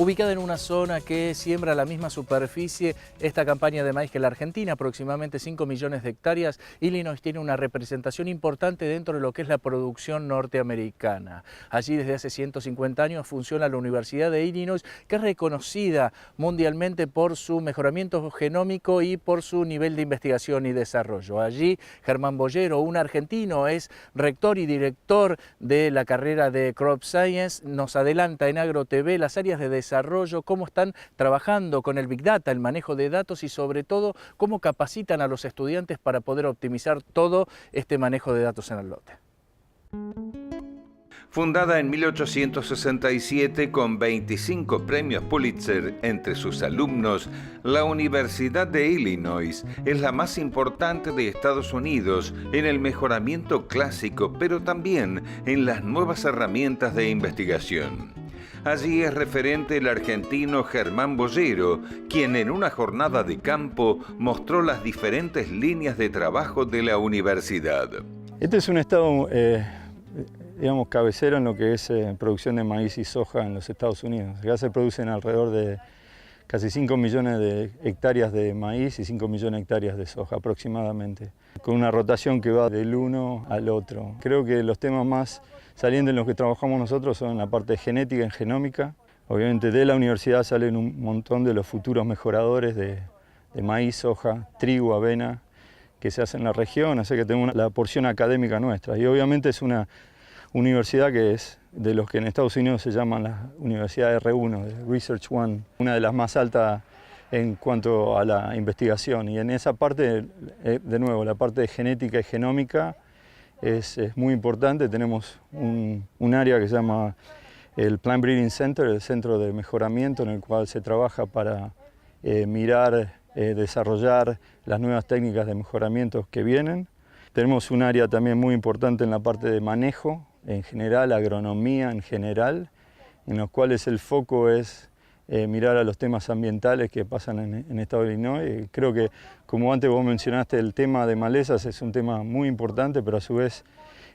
Ubicada en una zona que siembra la misma superficie, esta campaña de maíz que la Argentina, aproximadamente 5 millones de hectáreas, Illinois tiene una representación importante dentro de lo que es la producción norteamericana. Allí desde hace 150 años funciona la Universidad de Illinois, que es reconocida mundialmente por su mejoramiento genómico y por su nivel de investigación y desarrollo. Allí Germán Boyero, un argentino, es rector y director de la carrera de Crop Science, nos adelanta en AgroTV las áreas de desarrollo, cómo están trabajando con el Big Data, el manejo de datos y sobre todo cómo capacitan a los estudiantes para poder optimizar todo este manejo de datos en el lote. Fundada en 1867 con 25 premios Pulitzer entre sus alumnos, la Universidad de Illinois es la más importante de Estados Unidos en el mejoramiento clásico, pero también en las nuevas herramientas de investigación. Allí es referente el argentino Germán Boyero, quien en una jornada de campo mostró las diferentes líneas de trabajo de la universidad. Este es un estado, digamos, cabecero en lo que es producción de maíz y soja en los Estados Unidos. Acá se producen alrededor de casi 5 millones de hectáreas de maíz y 5 millones de hectáreas de soja aproximadamente, con una rotación que va del uno al otro. Creo que los temas más salientes en los que trabajamos nosotros son la parte genética y genómica. Obviamente de la universidad salen un montón de los futuros mejoradores de maíz, soja, trigo, avena, que se hacen en la región, así que tenemos la porción académica nuestra. Y obviamente es una universidad que es de los que en Estados Unidos se llaman la Universidad R1, de Research One, una de las más altas en cuanto a la investigación. Y en esa parte, de nuevo, la parte de genética y genómica es muy importante. Tenemos un área que se llama el Plant Breeding Center, el centro de mejoramiento en el cual se trabaja para mirar, desarrollar las nuevas técnicas de mejoramiento que vienen. Tenemos un área también muy importante en la parte de manejo en general, agronomía en general, en los cuales el foco es mirar a los temas ambientales que pasan en el estado de Illinois. Creo que, como antes vos mencionaste, el tema de malezas es un tema muy importante, pero a su vez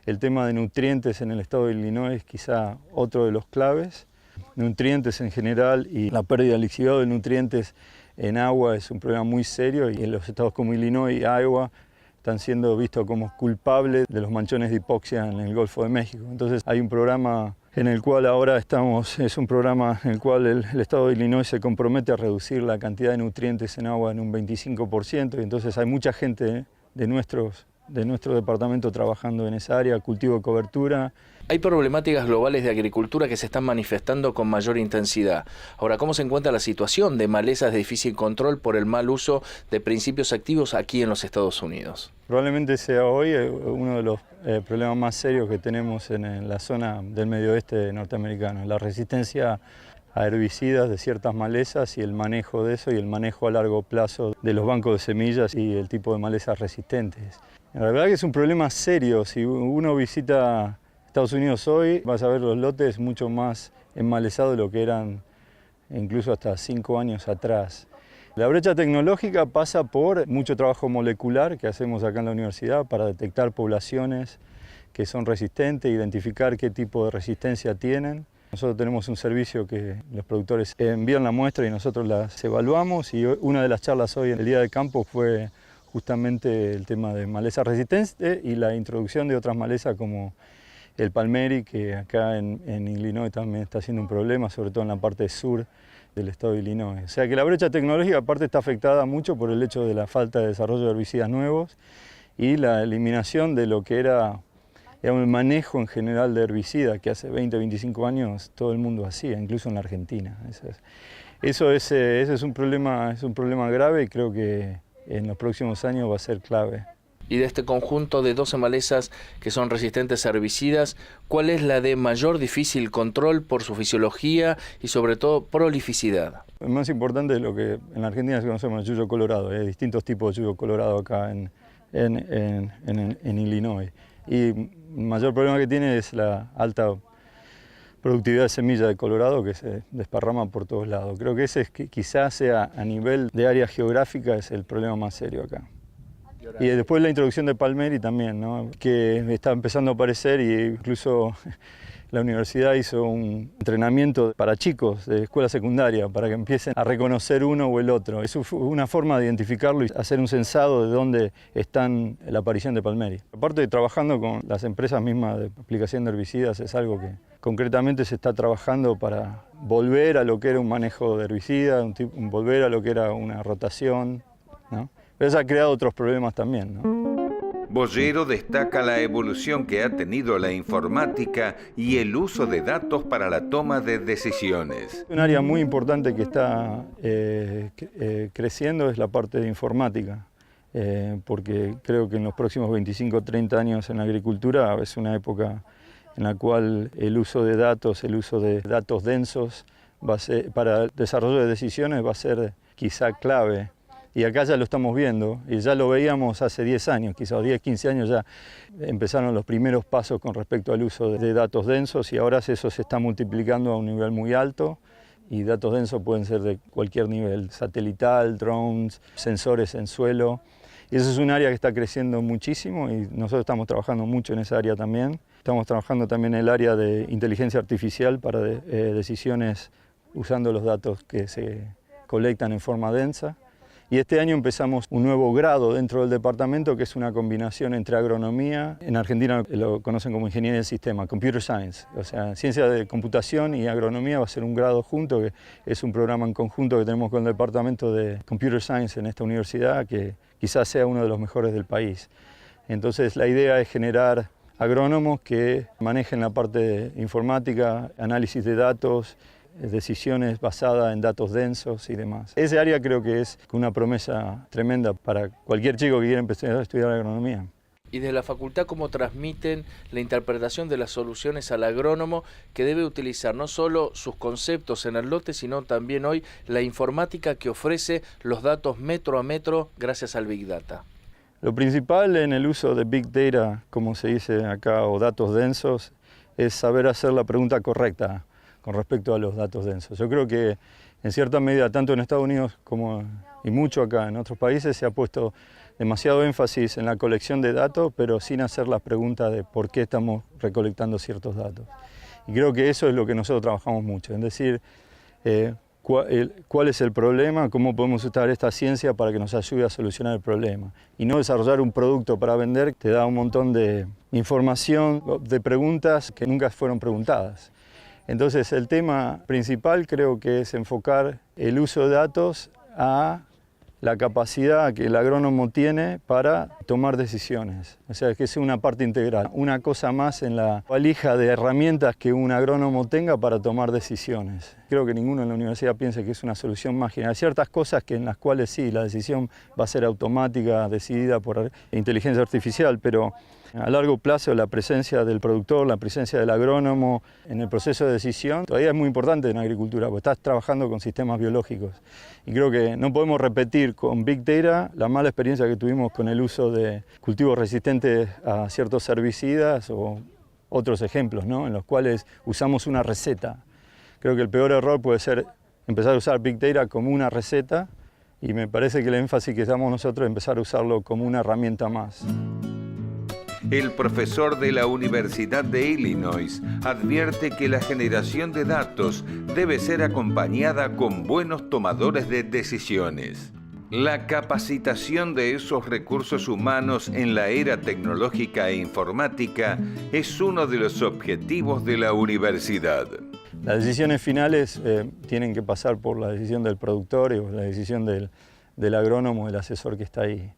el tema de nutrientes en el estado de Illinois es quizá otro de los claves. Nutrientes en general y la pérdida del lixiviado de nutrientes en agua es un problema muy serio, y en los estados como Illinois y Iowa están siendo vistos como culpables de los manchones de hipoxia en el Golfo de México. Entonces hay un programa en el cual ahora estamos, es un programa en el cual el estado de Illinois se compromete a reducir la cantidad de nutrientes en agua en un 25%, y entonces hay mucha gente de nuestro departamento trabajando en esa área, cultivo de cobertura. Hay problemáticas globales de agricultura que se están manifestando con mayor intensidad. Ahora, ¿cómo se encuentra la situación de malezas de difícil control por el mal uso de principios activos aquí en los Estados Unidos? Probablemente sea hoy uno de los problemas más serios que tenemos en la zona del medio oeste norteamericano, la resistencia a herbicidas de ciertas malezas y el manejo de eso, y el manejo a largo plazo de los bancos de semillas y el tipo de malezas resistentes. La verdad que es un problema serio. Si uno visita Estados Unidos hoy, vas a ver los lotes mucho más enmalezados de lo que eran incluso hasta 5 años atrás. La brecha tecnológica pasa por mucho trabajo molecular que hacemos acá en la universidad para detectar poblaciones que son resistentes, identificar qué tipo de resistencia tienen. Nosotros tenemos un servicio que los productores envían la muestra y nosotros las evaluamos, y una de las charlas hoy en el Día del Campo fue justamente el tema de malezas resistentes y la introducción de otras malezas como el palmeri, que acá en Illinois también está siendo un problema, sobre todo en la parte sur del estado de Illinois. O sea que la brecha tecnológica aparte está afectada mucho por el hecho de la falta de desarrollo de herbicidas nuevos y la eliminación de lo que era, digamos, el manejo en general de herbicidas que hace 20 o 25 años todo el mundo hacía, incluso en la Argentina. Ese es un problema grave, y creo que en los próximos años va a ser clave. Y de este conjunto de 12 malezas que son resistentes a herbicidas, ¿cuál es la de mayor difícil control por su fisiología y sobre todo prolificidad? Lo más importante es lo que en la Argentina se conoce como el yuyo colorado. Hay distintos tipos de yuyo colorado acá en Illinois. Y el mayor problema que tiene es la alta productividad de semilla de colorado, que se desparrama por todos lados. Creo que ese quizás sea, a nivel de área geográfica, es el problema más serio acá. Y después la introducción de Palmeri también, ¿no? Que está empezando a aparecer y incluso la universidad hizo un entrenamiento para chicos de escuela secundaria para que empiecen a reconocer uno o el otro. Eso fue una forma de identificarlo y hacer un censado de dónde están la aparición de Palmeri. Aparte de trabajando con las empresas mismas de aplicación de herbicidas, es algo que concretamente se está trabajando para volver a lo que era un manejo de herbicidas, volver a lo que era una rotación, ¿no? Pero eso ha creado otros problemas también, ¿no? Boyero destaca la evolución que ha tenido la informática y el uso de datos para la toma de decisiones. Un área muy importante que está creciendo es la parte de informática, porque creo que en los próximos 25 o 30 años en la agricultura es una época en la cual el uso de datos densos para el desarrollo de decisiones va a ser quizá clave. Y acá ya lo estamos viendo, y ya lo veíamos hace 10 años, quizás 10, 15 años ya empezaron los primeros pasos con respecto al uso de datos densos, y ahora eso se está multiplicando a un nivel muy alto, y datos densos pueden ser de cualquier nivel, satelital, drones, sensores en suelo, y eso es un área que está creciendo muchísimo, y nosotros estamos trabajando mucho en esa área también. Estamos trabajando también en el área de inteligencia artificial para decisiones usando los datos que se colectan en forma densa. Y este año empezamos un nuevo grado dentro del departamento que es una combinación entre agronomía, en Argentina lo conocen como ingeniería del sistema, computer science, o sea, ciencia de computación y agronomía va a ser un grado junto, que es un programa en conjunto que tenemos con el departamento de computer science en esta universidad, que quizás sea uno de los mejores del país. Entonces la idea es generar agrónomos que manejen la parte de informática, análisis de datos, decisiones basadas en datos densos y demás. Ese área creo que es una promesa tremenda para cualquier chico que quiera empezar a estudiar agronomía. Y desde la facultad, ¿cómo transmiten la interpretación de las soluciones al agrónomo que debe utilizar no solo sus conceptos en el lote, sino también hoy la informática que ofrece los datos metro a metro gracias al Big Data? Lo principal en el uso de Big Data, como se dice acá, o datos densos, es saber hacer la pregunta correcta con respecto a los datos densos. Yo creo que en cierta medida, tanto en Estados Unidos como y mucho acá en otros países, se ha puesto demasiado énfasis en la colección de datos, pero sin hacer la pregunta de por qué estamos recolectando ciertos datos. Y creo que eso es lo que nosotros trabajamos mucho, es decir, cuál es el problema, cómo podemos usar esta ciencia para que nos ayude a solucionar el problema. Y no desarrollar un producto para vender que te da un montón de información, de preguntas que nunca fueron preguntadas. Entonces el tema principal creo que es enfocar el uso de datos a la capacidad que el agrónomo tiene para tomar decisiones. O sea, que es una parte integral, una cosa más en la valija de herramientas que un agrónomo tenga para tomar decisiones. Creo que ninguno en la universidad piensa que es una solución mágica. Hay ciertas cosas en las cuales sí, la decisión va a ser automática, decidida por inteligencia artificial, pero a largo plazo la presencia del productor, la presencia del agrónomo en el proceso de decisión todavía es muy importante en agricultura, porque estás trabajando con sistemas biológicos. Y creo que no podemos repetir con Big Data la mala experiencia que tuvimos con el uso de cultivos resistentes a ciertos herbicidas o otros ejemplos, ¿no?, en los cuales usamos una receta. Creo que el peor error puede ser empezar a usar Big Data como una receta, y me parece que el énfasis que damos nosotros es empezar a usarlo como una herramienta más. El profesor de la Universidad de Illinois advierte que la generación de datos debe ser acompañada con buenos tomadores de decisiones. La capacitación de esos recursos humanos en la era tecnológica e informática es uno de los objetivos de la universidad. Las decisiones finales tienen que pasar por la decisión del productor y la decisión del agrónomo, del asesor que está ahí.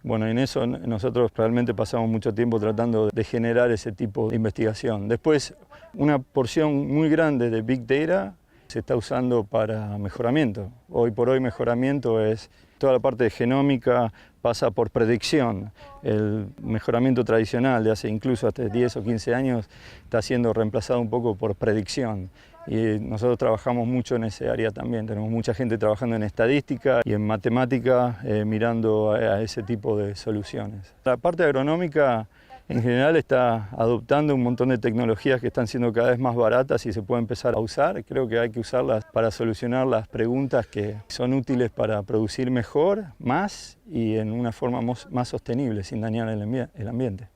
Bueno, en eso nosotros realmente pasamos mucho tiempo tratando de generar ese tipo de investigación. Después, una porción muy grande de Big Data se está usando para mejoramiento. Hoy por hoy mejoramiento es toda la parte de genómica, pasa por predicción. El mejoramiento tradicional de hace incluso hasta 10 o 15 años está siendo reemplazado un poco por predicción. Y nosotros trabajamos mucho en ese área también. Tenemos mucha gente trabajando en estadística y en matemática mirando a ese tipo de soluciones. La parte agronómica en general está adoptando un montón de tecnologías que están siendo cada vez más baratas y se puede empezar a usar. Creo que hay que usarlas para solucionar las preguntas que son útiles para producir mejor, más y en una forma más sostenible, sin dañar el ambiente.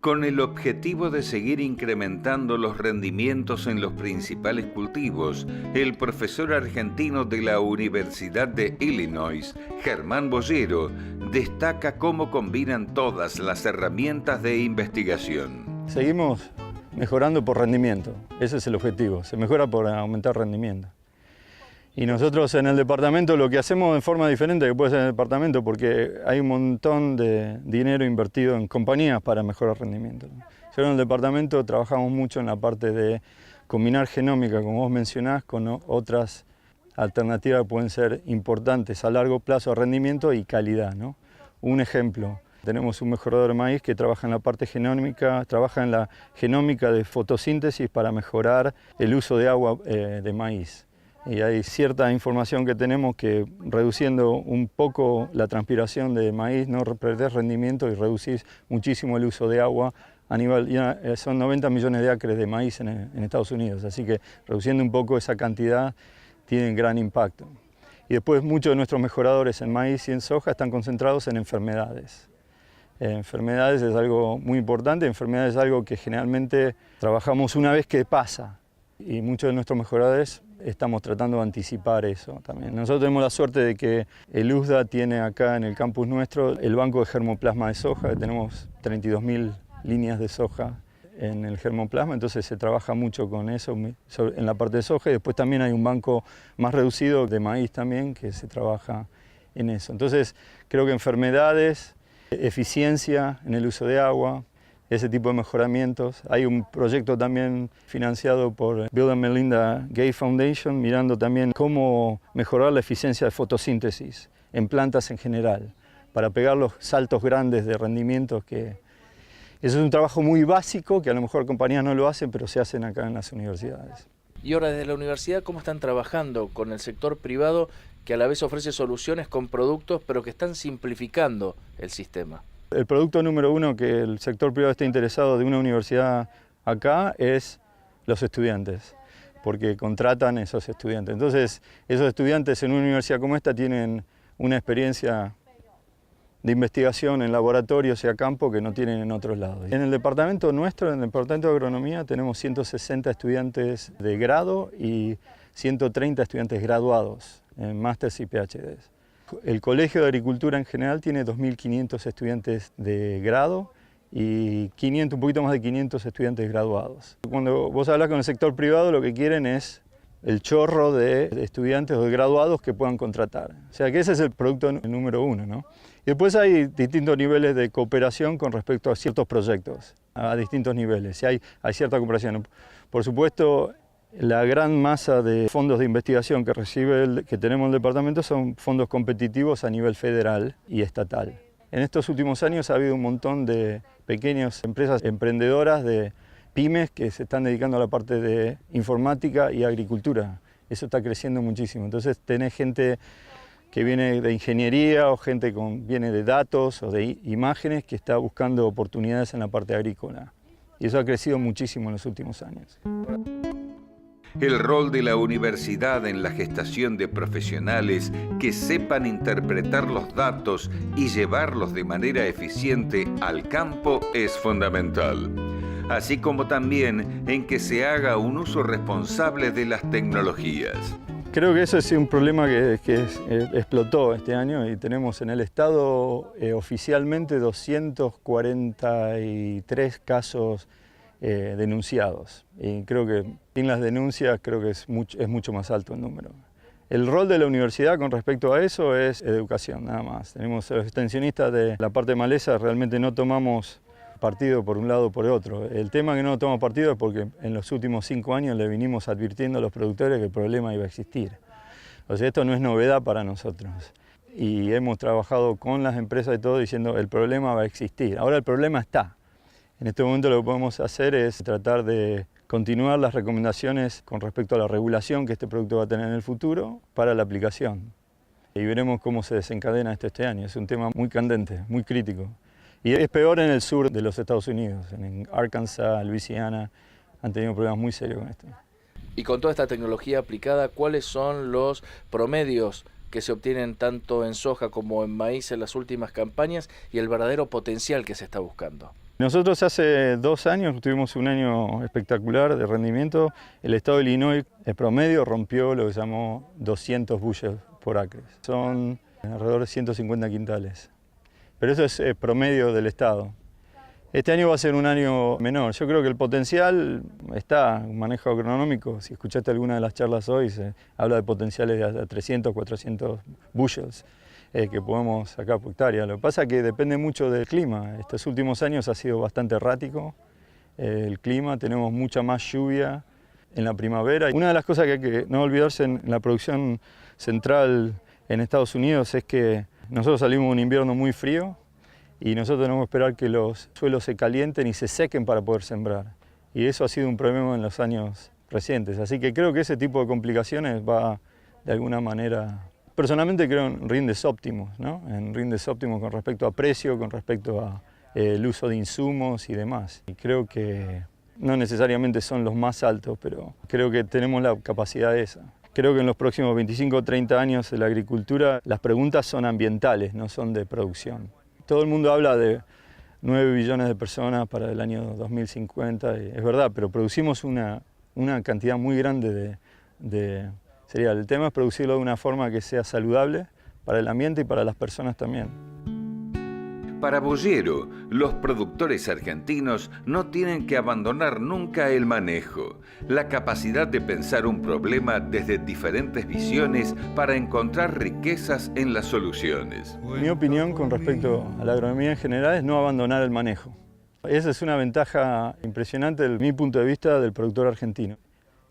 Con el objetivo de seguir incrementando los rendimientos en los principales cultivos, el profesor argentino de la Universidad de Illinois, Germán Boyero, destaca cómo combinan todas las herramientas de investigación. Seguimos mejorando por rendimiento, ese es el objetivo, se mejora por aumentar rendimiento. Y nosotros en el departamento lo que hacemos de forma diferente que puede ser en el departamento, porque hay un montón de dinero invertido en compañías para mejorar rendimiento. Nosotros en el departamento trabajamos mucho en la parte de combinar genómica, como vos mencionás, con otras alternativas que pueden ser importantes a largo plazo de rendimiento y calidad, ¿no? Un ejemplo, tenemos un mejorador de maíz que trabaja en la parte genómica, trabaja en la genómica de fotosíntesis para mejorar el uso de agua de maíz. Y hay cierta información que tenemos que reduciendo un poco la transpiración de maíz no perdés rendimiento y reducís muchísimo el uso de agua a nivel, son 90 millones de acres de maíz en Estados Unidos, así que reduciendo un poco esa cantidad tiene gran impacto. Y después muchos de nuestros mejoradores en maíz y en soja están concentrados en enfermedades. Enfermedades es algo muy importante, enfermedades es algo que generalmente trabajamos una vez que pasa y muchos de nuestros mejoradores estamos tratando de anticipar eso también. Nosotros tenemos la suerte de que el USDA tiene acá en el campus nuestro el banco de germoplasma de soja, que tenemos 32.000 líneas de soja en el germoplasma, entonces se trabaja mucho con eso en la parte de soja y después también hay un banco más reducido de maíz también que se trabaja en eso. Entonces creo que enfermedades, eficiencia en el uso de agua, ese tipo de mejoramientos. Hay un proyecto también financiado por Bill and Melinda Gates Foundation, mirando también cómo mejorar la eficiencia de fotosíntesis en plantas en general, para pegar los saltos grandes de rendimientos que... Eso es un trabajo muy básico, que a lo mejor compañías no lo hacen, pero se hacen acá en las universidades. Y ahora desde la universidad, ¿cómo están trabajando con el sector privado que a la vez ofrece soluciones con productos, pero que están simplificando el sistema? El producto número uno que el sector privado está interesado de una universidad acá es los estudiantes, porque contratan esos estudiantes. Entonces, esos estudiantes en una universidad como esta tienen una experiencia de investigación en laboratorios y a campo que no tienen en otros lados. En el departamento nuestro, en el departamento de agronomía, tenemos 160 estudiantes de grado y 130 estudiantes graduados en másteres y PhDs. El Colegio de Agricultura en general tiene 2.500 estudiantes de grado y un poquito más de 500 estudiantes graduados. Cuando vos hablas con el sector privado, lo que quieren es el chorro de estudiantes o de graduados que puedan contratar. O sea que ese es el producto número uno, ¿no? Y después hay distintos niveles de cooperación con respecto a ciertos proyectos, a distintos niveles. Y hay cierta cooperación. Por supuesto, la gran masa de fondos de investigación que tenemos en el departamento son fondos competitivos a nivel federal y estatal. En estos últimos años ha habido un montón de pequeñas empresas emprendedoras de pymes que se están dedicando a la parte de informática y agricultura. Eso está creciendo muchísimo. Entonces tenés gente que viene de ingeniería o gente que viene de datos o de imágenes que está buscando oportunidades en la parte agrícola. Y eso ha crecido muchísimo en los últimos años. El rol de la universidad en la gestación de profesionales que sepan interpretar los datos y llevarlos de manera eficiente al campo es fundamental, así como también en que se haga un uso responsable de las tecnologías. Creo que eso es un problema que explotó este año y tenemos en el estado oficialmente 243 casos denunciados. Y creo que sin las denuncias creo que es mucho más alto el número. El rol de la universidad con respecto a eso es educación, nada más. Tenemos los extensionistas de la parte de maleza, realmente no tomamos partido por un lado o por otro. El tema que no tomamos partido es porque en los últimos 5 años le vinimos advirtiendo a los productores que el problema iba a existir. O sea, esto no es novedad para nosotros. Y hemos trabajado con las empresas y todo diciendo el problema va a existir. Ahora el problema está. En este momento lo que podemos hacer es tratar de continuar las recomendaciones con respecto a la regulación que este producto va a tener en el futuro para la aplicación. Y veremos cómo se desencadena esto este año. Es un tema muy candente, muy crítico. Y es peor en el sur de los Estados Unidos, en Arkansas, Luisiana, han tenido problemas muy serios con esto. Y con toda esta tecnología aplicada, ¿cuáles son los promedios que se obtienen tanto en soja como en maíz en las últimas campañas y el verdadero potencial que se está buscando? Nosotros hace 2 años tuvimos un año espectacular de rendimiento. El estado de Illinois, el promedio, rompió lo que se llamó 200 bushels por acre. Son alrededor de 150 quintales. Pero eso es el promedio del estado. Este año va a ser un año menor. Yo creo que el potencial está, un manejo agronómico. Si escuchaste alguna de las charlas hoy, se habla de potenciales de hasta 300, 400 bushels que podemos sacar por hectárea. Lo que pasa es que depende mucho del clima. Estos últimos años ha sido bastante errático el clima, tenemos mucha más lluvia en la primavera. Una de las cosas que hay que no olvidarse en la producción central en Estados Unidos es que nosotros salimos de un invierno muy frío, y nosotros tenemos que esperar que los suelos se calienten y se sequen para poder sembrar. Y eso ha sido un problema en los años recientes. Así que creo que ese tipo de complicaciones va de alguna manera... Personalmente creo en rindes óptimos, ¿no? En rindes óptimos con respecto a precio, con respecto a el uso de insumos y demás. Y creo que no necesariamente son los más altos, pero creo que tenemos la capacidad esa. Creo que en los próximos 25 o 30 años de la agricultura las preguntas son ambientales, no son de producción. Todo el mundo habla de 9 billones de personas para el año 2050, y es verdad, pero producimos una cantidad muy grande de cereal. El tema es producirlo de una forma que sea saludable para el ambiente y para las personas también. Para Boyero, los productores argentinos no tienen que abandonar nunca el manejo, la capacidad de pensar un problema desde diferentes visiones para encontrar riquezas en las soluciones. Mi opinión con respecto a la agronomía en general es no abandonar el manejo. Esa es una ventaja impresionante desde mi punto de vista del productor argentino.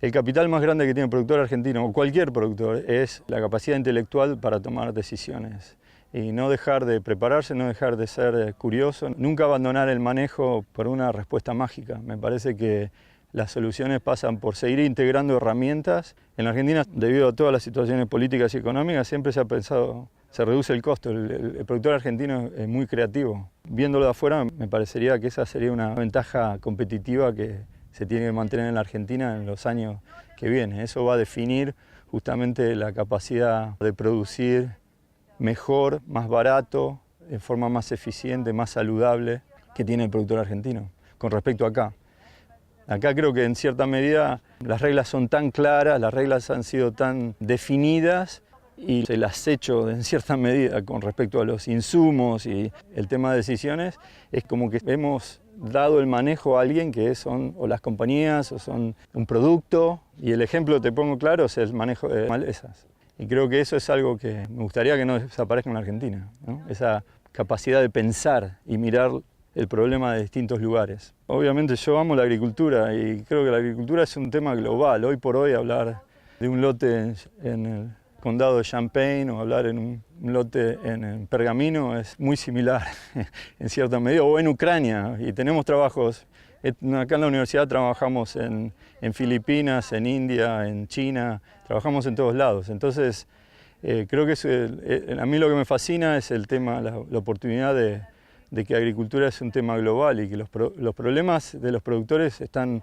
El capital más grande que tiene el productor argentino, o cualquier productor, es la capacidad intelectual para tomar decisiones. Y no dejar de prepararse, no dejar de ser curioso, nunca abandonar el manejo por una respuesta mágica. Me parece que las soluciones pasan por seguir integrando herramientas. En la Argentina, debido a todas las situaciones políticas y económicas, siempre se ha pensado, se reduce el costo. El productor argentino es muy creativo. Viéndolo de afuera, me parecería que esa sería una ventaja competitiva que se tiene que mantener en la Argentina en los años que vienen. Eso va a definir justamente la capacidad de producir mejor, más barato, de forma más eficiente, más saludable que tiene el productor argentino con respecto a acá. Acá creo que en cierta medida las reglas son tan claras, las reglas han sido tan definidas y el acecho en cierta medida con respecto a los insumos y el tema de decisiones es como que hemos dado el manejo a alguien que son o las compañías o son un producto, y el ejemplo te pongo claro es el manejo de malezas. Y creo que eso es algo que me gustaría que no desaparezca en la Argentina, ¿no? Esa capacidad de pensar y mirar el problema de distintos lugares. Obviamente yo amo la agricultura y creo que la agricultura es un tema global. Hoy por hoy hablar de un lote en el condado de Champaign o hablar en un lote en Pergamino es muy similar en cierta medida, o en Ucrania, y tenemos trabajos. Acá en la universidad trabajamos en Filipinas, en India, en China, trabajamos en todos lados. Entonces, creo que a mí lo que me fascina es el tema, la oportunidad de que agricultura es un tema global y que los problemas de los productores están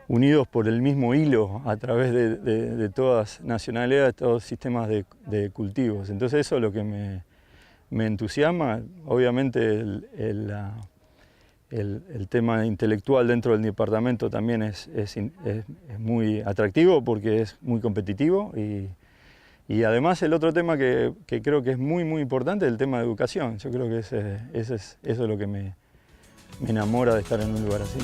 unidos por el mismo hilo a través de todas nacionalidades, todos sistemas de cultivos. Entonces eso es lo que me entusiasma. Obviamente el tema intelectual dentro del departamento también es muy atractivo porque es muy competitivo y además el otro tema que creo que es muy importante es el tema de educación. Yo creo que eso es lo que me enamora de estar en un lugar así.